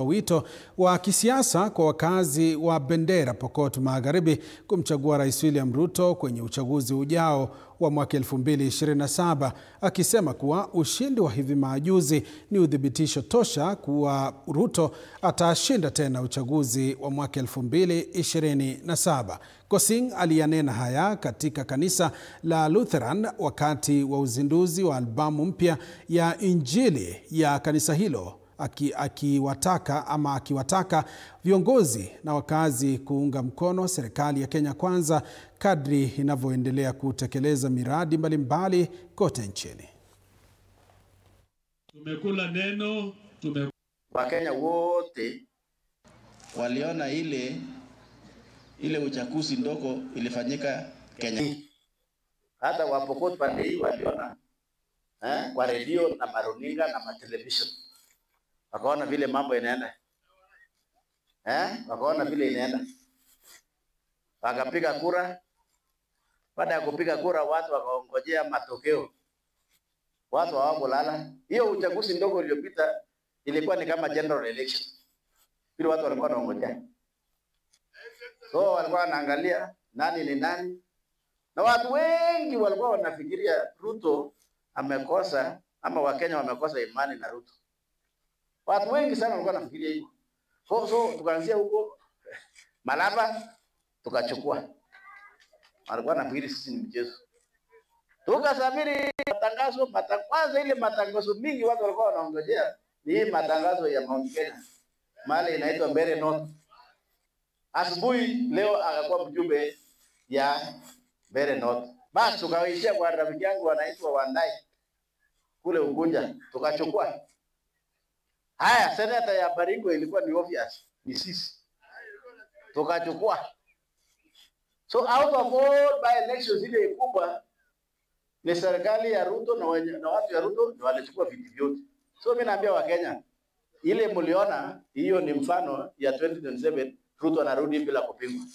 Wito wa kisiasa kwa wakazi wa Bendera, Pokot Magharibi kumchagua Rais William Ruto kwenye uchaguzi ujao wa mwaka 2027, akisema kuwa ushindi wa hivi majuzi ni udhibitisho tosha kuwa Ruto atashinda tena uchaguzi wa mwaka 2027. Kosing aliyanena haya katika kanisa la Lutheran wakati wa uzinduzi wa albamu mpya ya Injili ya kanisa hilo, akiwataka viongozi na wakazi kuunga mkono serikali ya Kenya Kwanza kadri inavyoendelea kutekeleza miradi mbalimbali kote nchini. Tumekula neno, Wakenya wote waliona ile uchaguzi ndogo ilifanyika Kenya. Hata Wapokot pande hii waliona kwa redio na maruninga na matelevision. Wakaona vile mambo inaenda. Wakaona vile inaenda. Wakapiga kura. Baada ya kupiga kura watu wakaongojea matokeo. Watu hawakulala. Hiyo uchaguzi ndogo iliyopita ilikuwa ni kama general election. Vile watu walikuwa wanaongojea. So walikuwa wanaangalia nani ni nani. Na watu wengi walikuwa wanafikiria Ruto amekosa ama Wakenya wamekosa imani na Ruto. Watu wengi sana walikuwa wanafikiria hivyo. So tukaanzia huko Malaba tukachukua. Walikuwa wanafikiri sisi ni mchezo. Tukasafiri kwanza ile matangazo mingi watu walikuwa wanaongojea ni hii matangazo ya Mount Kenya. Mahali inaitwa Mbeere North. Asubuhi leo akakuwa mjumbe ya Mbeere North. Basi tukaishia kwa rafiki yangu anaitwa Wandai kule Ugunja tukachukua. Haya, seneta ya Baringo ilikuwa ni obvious, ni sisi. Tukachukua. So out of all by elections ile kubwa ni serikali ya Ruto na watu ya Ruto ndio walichukua viti vyote. So mimi naambia Wakenya, ile mliona hiyo ni mfano ya 2027 Ruto anarudi bila kupingwa.